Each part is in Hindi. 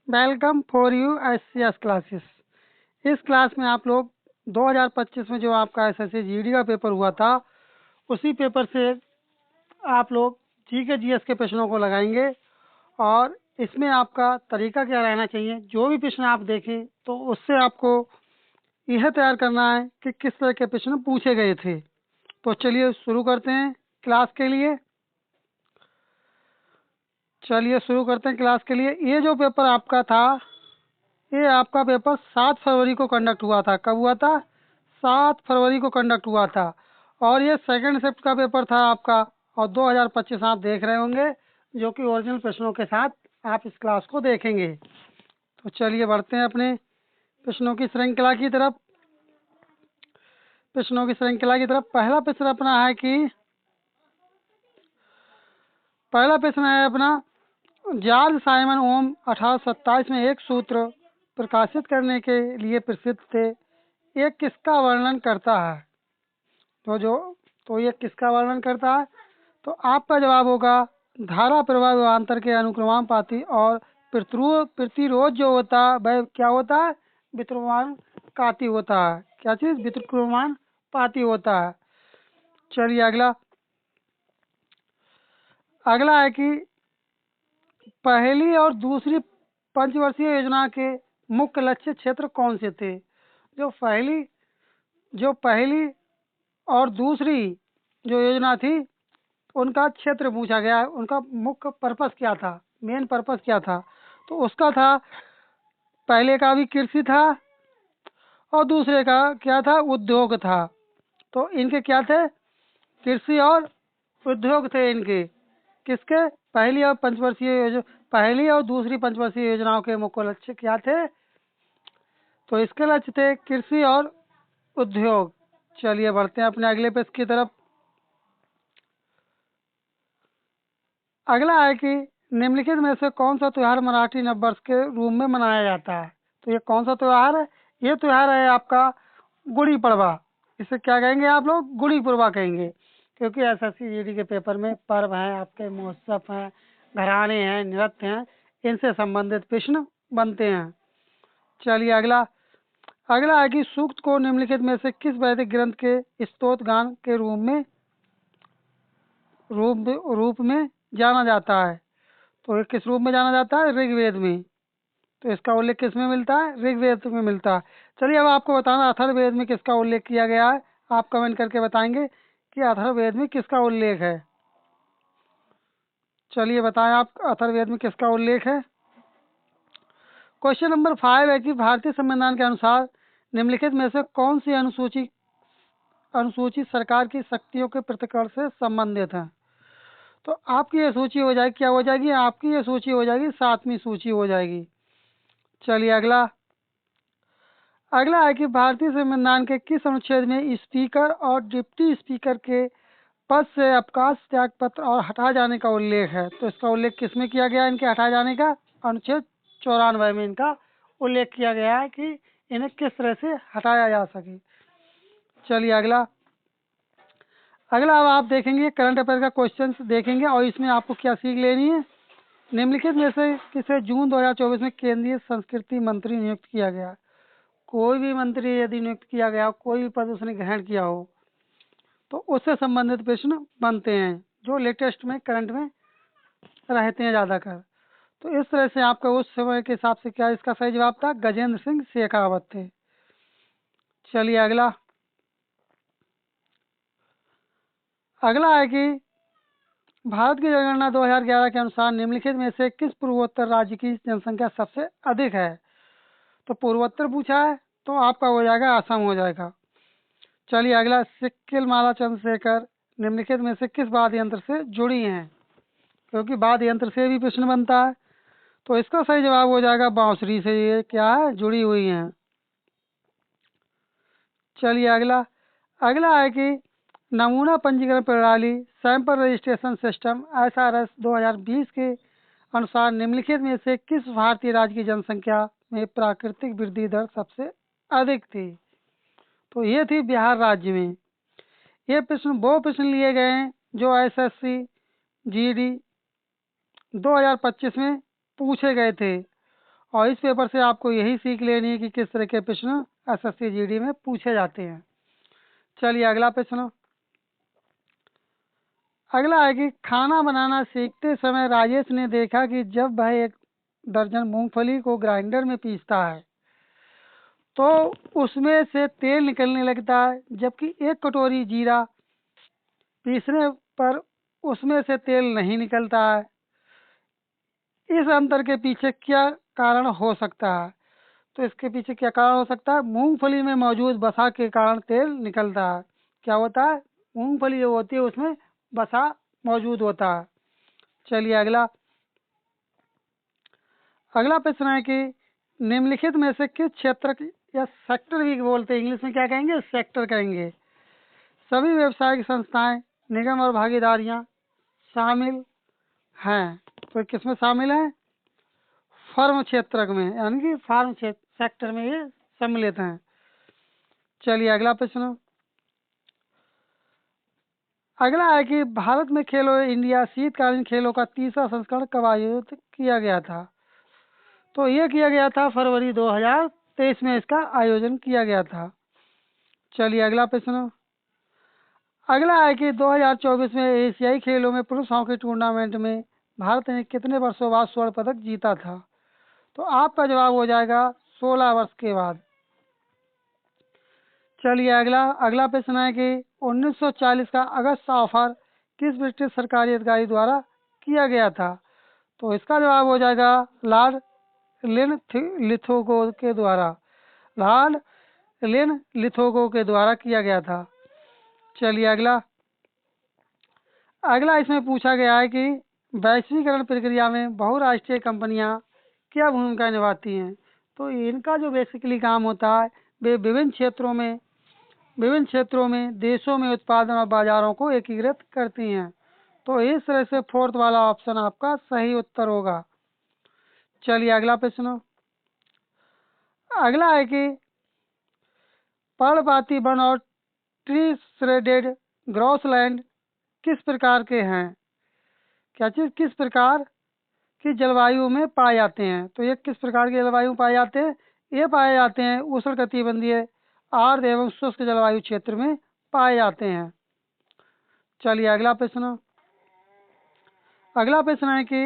Welcome for U S classes. इस क्लास में आप लोग 2025 में जो आपका एसएससी जीडी का पेपर हुआ था, उसी पेपर से आप लोग जीके जीएस के प्रश्नों को लगाएंगे। और इसमें आपका तरीका क्या रहना चाहिए, जो भी प्रश्न आप देखें तो उससे आपको यह तैयार करना है कि किस तरह के प्रश्न पूछे गए थे। तो चलिए शुरू करते हैं क्लास के लिए। क्लास के लिए ये जो पेपर आपका था, ये आपका पेपर 7 फरवरी को कंडक्ट हुआ था। कब हुआ था? 7 फरवरी को कंडक्ट हुआ था। और ये सेकंड शिफ्ट का पेपर था आपका। और 2025 आप देख रहे होंगे, जो कि ओरिजिनल प्रश्नों के साथ आप इस क्लास को देखेंगे। तो चलिए बढ़ते हैं अपने प्रश्नों की श्रृंखला की तरफ। पहला प्रश्न अपना है कि पहला प्रश्न है अपना, जॉर्ज साइमन ओम 1827 में एक सूत्र प्रकाशित करने के लिए प्रसिद्ध थे। ये किसका वर्णन करता है? तो ये किसका वर्णन करता है? तो आपका जवाब होगा धारा प्रवाह विभवांतर के अनुक्रमानुपाती और प्रतिरोध जो होता है वह क्या होता है? व्युत्क्रमानुपाती होता है। क्या चीज? व्युत्क्रमानुपाती होता है। चलिए अगला है कि पहली और दूसरी पंचवर्षीय योजना के मुख्य लक्ष्य क्षेत्र कौन से थे? जो पहली और दूसरी जो योजना थी, उनका क्षेत्र पूछा गया है। उनका मुख्य पर्पस क्या था, मेन पर्पस क्या था? तो उसका था, पहले का भी कृषि था और दूसरे का क्या था? उद्योग था। तो इनके क्या थे? कृषि और उद्योग थे इनके। किसके? पहली और दूसरी पंचवर्षीय योजनाओं के मुख्य लक्ष्य क्या थे? तो इसके लक्ष्य थे कृषि और उद्योग। चलिए बढ़ते हैं अपने अगले पेज की तरफ। अगला है कि निम्नलिखित में से कौन सा त्योहार मराठी नववर्ष के रूप में मनाया जाता है? तो ये कौन सा त्योहार है? ये त्योहार है आपका गुड़ी पड़वा। इसे क्या कहेंगे आप लोग? गुड़ी पड़वा कहेंगे। क्योंकि एसएससी जीडी के पेपर में पर्व हैं, आपके महोत्सव हैं, घराने हैं, नृत्य हैं, इनसे संबंधित प्रश्न बनते हैं। चलिए अगला है कि सूक्त को निम्नलिखित में से किस वैदिक ग्रंथ के स्तोत्र गान के रूप में जाना जाता है? तो ये किस रूप में जाना जाता है? ऋग्वेद में। तो इसका उल्लेख किस में मिलता है? ऋग्वेद में मिलता है। चलिए अब आपको बताना अथर्ववेद में किसका उल्लेख किया गया है। आप कमेंट करके बताएंगे कि अथर्ववेद में किसका उल्लेख है। चलिए बताएं आप, अथर्ववेद में किसका उल्लेख है। क्वेश्चन नंबर 5 है कि भारतीय संविधान के अनुसार निम्नलिखित में से कौन सी अनुसूची सरकार की शक्तियों के पृथक्करण से संबंधित है? तो आपकी ये सूची हो जाएगी, क्या हो जाएगी? आपकी ये सूची हो जाएगी 7वीं सूची हो जाएगी। चलिए अगला है कि भारतीय संविधान के किस अनुच्छेद में स्पीकर और डिप्टी स्पीकर के पद से अवकाश त्याग पत्र और हटाए जाने का उल्लेख है? तो इसका उल्लेख किस में किया गया है? इनके हटाए जाने का अनुच्छेद 94 में इनका उल्लेख किया गया है कि इन्हें किस तरह से हटाया जा सके। चलिए अगला अब आप देखेंगे करंट अफेयर का क्वेश्चन देखेंगे और इसमें आपको क्या सीख लेनी है। निम्नलिखित में से किसे जून 2024 में केंद्रीय संस्कृति मंत्री नियुक्त किया गया? कोई भी मंत्री यदि नियुक्त किया गया हो, कोई भी पद उसने ग्रहण किया हो, तो उससे संबंधित प्रश्न बनते हैं जो लेटेस्ट में करंट में रहते हैं ज़्यादातर। तो इस तरह से आपका उस समय के हिसाब से क्या इसका सही जवाब था? गजेंद्र सिंह शेखावत थे। चलिए अगला है कि भारत की जनगणना 2011 के अनुसार निम्नलिखित में से किस पूर्वोत्तर राज्य की जनसंख्या सबसे अधिक है? तो पूर्वोत्तर पूछा है तो आपका हो जाएगा असम हो जाएगा। चलिए अगला, सिक्किल माला चंद्रशेखर निम्नलिखित में से किस वाद्य यंत्र से जुड़ी हैं? क्योंकि वाद्य यंत्र से भी प्रश्न बनता है। तो इसका सही जवाब हो जाएगा बांसुरी से। ये क्या है? जुड़ी हुई हैं। चलिए अगला है कि नमूना पंजीकरण प्रणाली सैंपल रजिस्ट्रेशन सिस्टम एसआरएस 2020 के अनुसार निम्नलिखित में से किस भारतीय राज्य की जनसंख्या में प्राकृतिक वृद्धि दर सबसे अधिक थी? तो ये थी बिहार राज्य में। ये वो प्रश्न लिए गए हैं जो एसएससी जीडी 2025 में पूछे गए थे और इस पेपर से आपको यही सीख लेनी है कि किस तरह के प्रश्न एसएससी जीडी में पूछे जाते हैं। चलिए अगला प्रश्न। अगला है कि खाना बनाना सीखते समय राजेश ने देखा कि जब वह 1 दर्जन मूंगफली को ग्राइंडर में पीसता है तो उसमें से तेल निकलने लगता है, जबकि 1 कटोरी जीरा पीसने पर उसमें से तेल नहीं निकलता है। इस अंतर के पीछे क्या कारण हो सकता है? तो इसके पीछे क्या कारण हो सकता है? मूंगफली में मौजूद वसा के कारण तेल निकलता है। क्या होता है? मूंगफली जो होती है उसमें वसा मौजूद होता है। चलिए अगला। अगला प्रश्न है कि निम्नलिखित में से किस क्षेत्र या सेक्टर भी बोलते हैं, इंग्लिश में क्या कहेंगे? सेक्टर कहेंगे। सभी व्यावसायिक संस्थाएं, निगम और भागीदारियां शामिल हैं। तो किसमें शामिल हैं? फर्म क्षेत्र में, यानी कि फार्म सेक्टर में ये सम्मिलित हैं। चलिए अगला प्रश्न। अगला है कि भारत में खेलो इंडिया शीतकालीन खेलों का 3रा संस्करण कब आयोजित किया गया था? तो ये किया गया था फरवरी 2023 में इसका आयोजन किया गया था। चलिए अगला प्रश्न। अगला है कि 2024 में एशियाई खेलों में पुरुष हॉकी टूर्नामेंट में भारत ने कितने वर्षों बाद स्वर्ण पदक जीता था? तो आपका जवाब हो जाएगा 16 वर्ष के बाद। चलिए अगला। अगला प्रश्न है कि 1940 का अगस्त ऑफर किस ब्रिटिश सरकारी अधिकारी द्वारा किया गया था? तो इसका जवाब हो जाएगा लॉर्ड लिथोगो के द्वारा। लॉर्ड लिथोगो के द्वारा किया गया था। चलिए अगला। अगला इसमें पूछा गया है कि वैश्वीकरण प्रक्रिया में बहुराष्ट्रीय कंपनियां क्या भूमिका निभाती हैं? तो इनका जो बेसिकली काम होता है वे विभिन्न क्षेत्रों में देशों में उत्पादन और बाजारों को एकीकृत करती हैं। तो इस तरह से 4th वाला ऑप्शन आपका सही उत्तर होगा। चलिए अगला प्रश्न। अगला है कि पर्णपाती वन और ट्री श्रेडेड ग्रासलैंड किस प्रकार के हैं? क्या चीज़ किस प्रकार की जलवायु में पाए जाते हैं? तो ये किस प्रकार की जलवायु में पाए जाते हैं? ये पाए जाते हैं उष्णकटिबंधीय आर्द्र एवं शुष्क जलवायु क्षेत्र में पाए जाते हैं। चलिए अगला प्रश्न। अगला प्रश्न है कि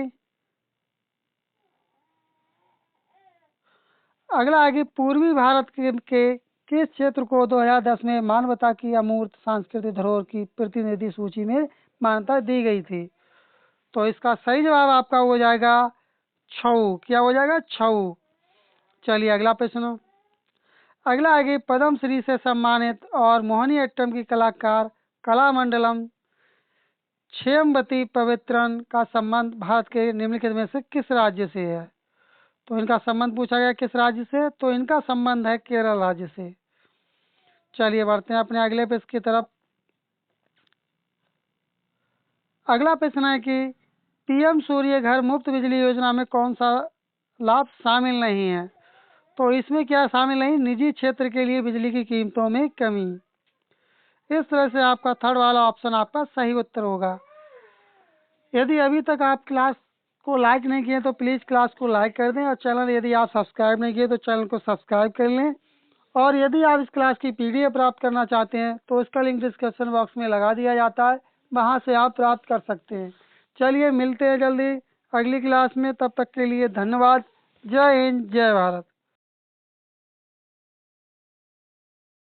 अगला है कि पूर्वी भारत के किस क्षेत्र को 2010 में मानवता की अमूर्त सांस्कृतिक धरोहर की प्रतिनिधि सूची में मान्यता दी गई थी? तो इसका सही जवाब आपका हो जाएगा छऊ। क्या हो जाएगा? छऊ। चलिए अगला प्रश्न। अगला है कि पद्म श्री से सम्मानित और मोहिनीअट्टम की कलाकार कलामंडलम क्षेमवती पवित्रन का संबंध भारत के निम्नलिखित में से किस राज्य से है? तो इनका संबंध पूछा गया किस राज्य से? तो इनका संबंध है केरल राज्य से। चलिए बढ़ते हैं अपने अगले प्रश्न की तरफ। अगला प्रश्न है कि पीएम सूर्य घर मुफ्त बिजली योजना में कौन सा लाभ शामिल नहीं है? तो इसमें क्या शामिल नहीं? निजी क्षेत्र के लिए बिजली की कीमतों में कमी। इस तरह से आपका 3rd वाला ऑप्शन आपका सही उत्तर होगा। यदि अभी तक आप क्लास को लाइक नहीं किए तो प्लीज़ क्लास को लाइक कर दें, और चैनल यदि आप सब्सक्राइब नहीं किए तो चैनल को सब्सक्राइब कर लें। और यदि आप इस क्लास की पीडीएफ प्राप्त करना चाहते हैं तो इसका लिंक डिस्क्रिप्शन बॉक्स में लगा दिया जाता है, वहाँ से आप प्राप्त कर सकते हैं। चलिए मिलते हैं जल्दी अगली क्लास में, तब तक के लिए धन्यवाद। जय हिंद, जय भारत।